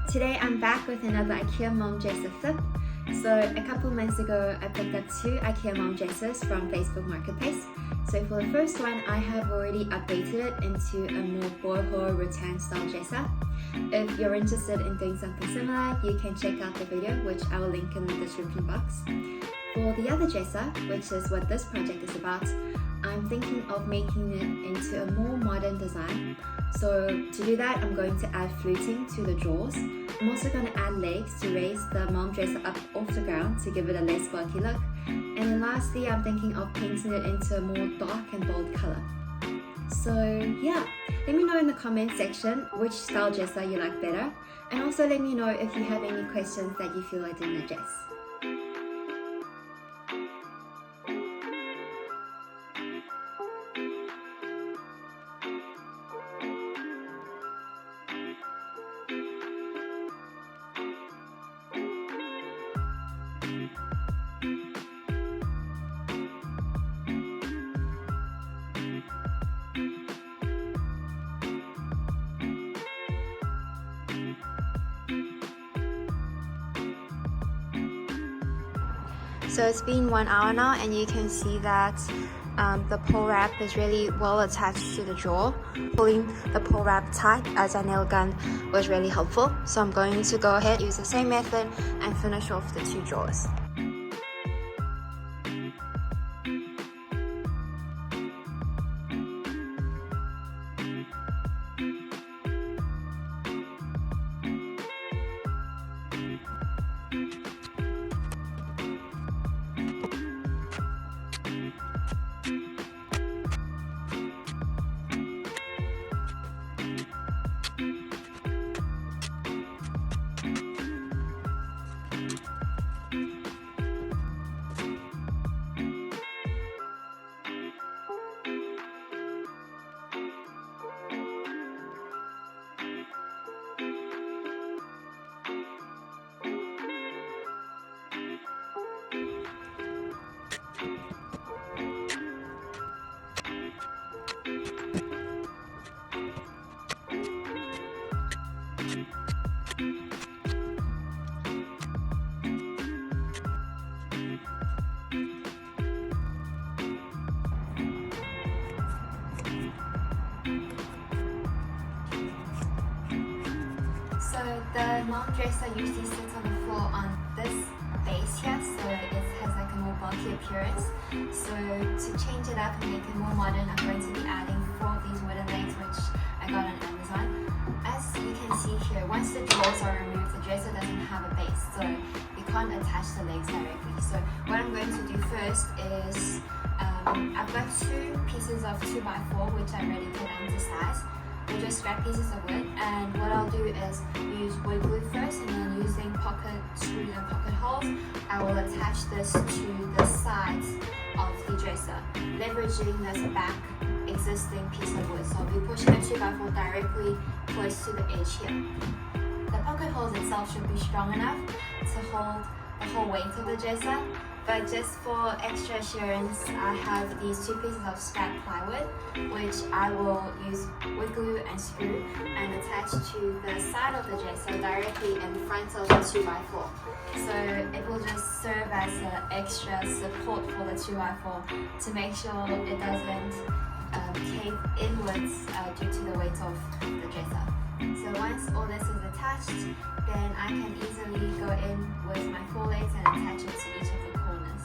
Today I'm back with another IKEA Malm dresser flip. So a couple months ago I picked up two IKEA Malm dressers from Facebook Marketplace. So for the first one I have already updated it into a more boho rattan style dresser. If you're interested in doing something similar, you can check out the video which I will link in the description box. For the other dresser, which is what this project is about, I'm thinking of making it into a more modern design. So to do that, I'm going to add fluting to the drawers. I'm also going to add legs to raise the Malm dresser up off the ground to give it a less bulky look. And then lastly, I'm thinking of painting it into a more dark and bold color. So yeah, let me know in the comment section which style dresser you like better. And also let me know if you have any questions that you feel I didn't address. So it's been 1 hour now and you can see that the pull wrap is really well attached to the drawer. Pulling the pull wrap tight as a nail gun was really helpful. So I'm going to go ahead, use the same method and finish off the two drawers. So the Malm dresser usually sits on the floor on this base here, so it has like a more bulky appearance. So to change it up and make it more modern, I'm going to be adding 4 of these wooden legs which I got on Amazon. As you can see here, once the drawers are removed, the dresser doesn't have a base, so you can't attach the legs directly. So what I'm going to do first is, I've got 2 pieces of 2x4 which I already cut down to size. They're just scrap pieces of wood, and what I'll do is use wood glue first, and then using pocket screws and pocket holes, I will attach this to the sides of the dresser, leveraging this back existing piece of wood. So I'll be pushing the 2x4 directly close to the edge here. The pocket holes itself should be strong enough to hold the whole weight of the dresser, but just for extra assurance, I have these 2 pieces of scrap plywood, which I will use wood glue and screw and attach to the side of the dresser directly in front of the 2x4. So it will just serve as an extra support for the 2x4 to make sure it doesn't cave inwards due to the weight of the dresser. So once all this is attached, then I can easily go in with my 4 legs and attach it to each of the corners.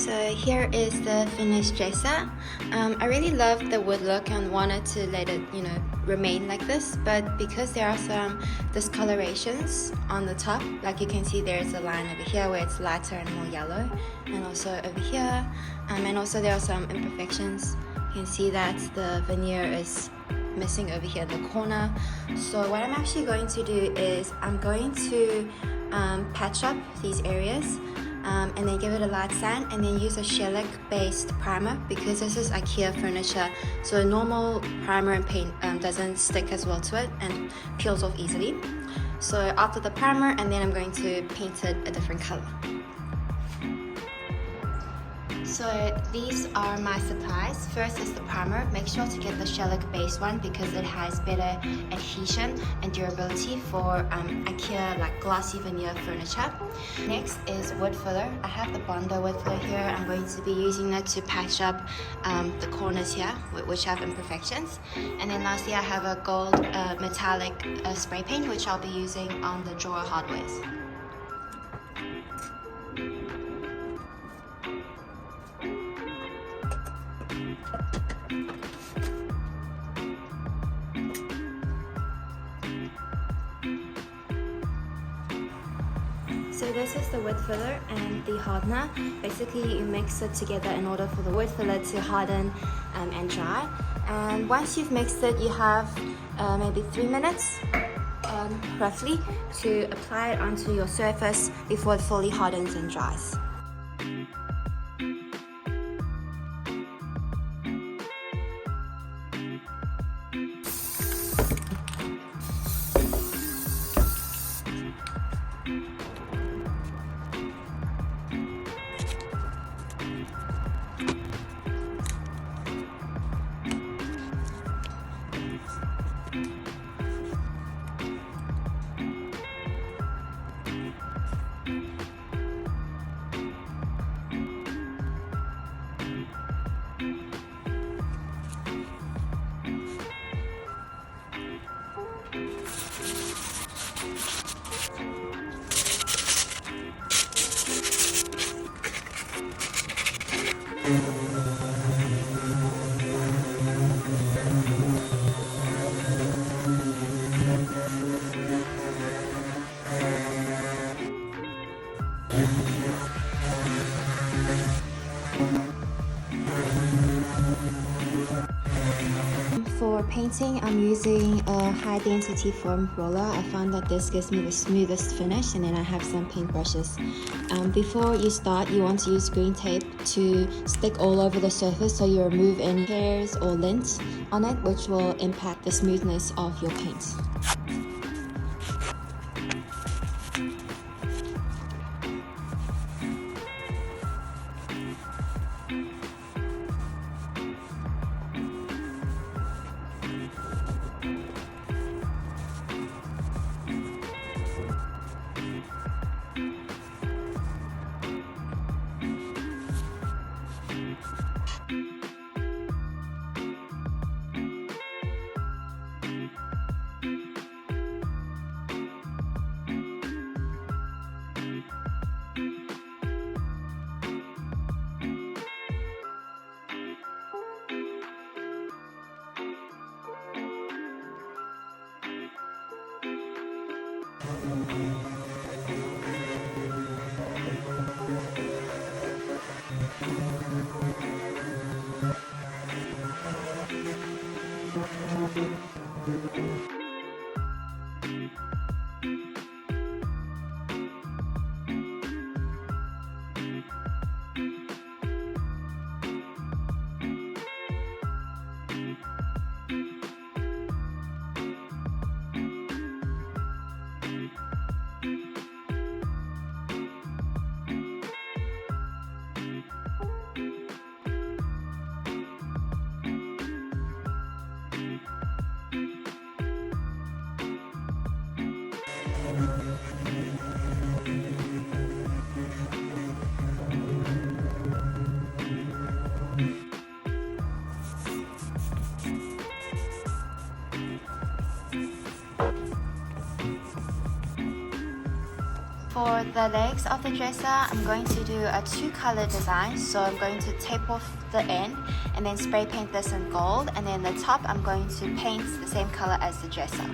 So here is the finished dresser. I really love the wood look and wanted to let it, remain like this, but because there are some discolorations on the top, like you can see there's a line over here where it's lighter and more yellow, and also over here, and also there are some imperfections. You can see that the veneer is missing over here in the corner. So what I'm actually going to do is I'm going to patch up these areas and then give it a light sand, and then use a shellac based primer because this is IKEA furniture, so a normal primer and paint doesn't stick as well to it and peels off easily. So after the primer, and then I'm going to paint it a different color. So these are my supplies. First is the primer. Make sure to get the shellac based one because it has better adhesion and durability for IKEA like glossy veneer furniture. Next is wood filler. I have the Bondo wood filler here. I'm going to be using it to patch up the corners here which have imperfections. And then lastly I have a gold metallic spray paint which I'll be using on the drawer hardwares. So this is the wood filler and the hardener. Basically you mix it together in order for the wood filler to harden and dry. And once you've mixed it, you have maybe 3 minutes roughly to apply it onto your surface before it fully hardens and dries. For painting, I'm using a high density foam roller. I found that this gives me the smoothest finish, and then I have some paint brushes. Before you start, you want to use green tape to stick all over the surface so you remove any hairs or lint on it, which will impact the smoothness of your paint. For the legs of the dresser, I'm going to do a 2-color design. So I'm going to tape off the end and then spray paint this in gold, and then the top I'm going to paint the same color as the dresser.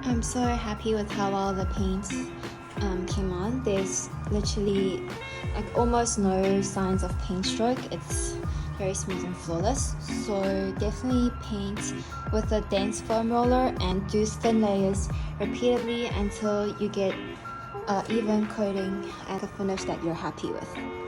I'm so happy with how well the paint came on. There's literally like almost no signs of paint stroke. It's very smooth and flawless. So definitely paint with a dense foam roller and do thin layers repeatedly until you get even coating and a finish that you're happy with.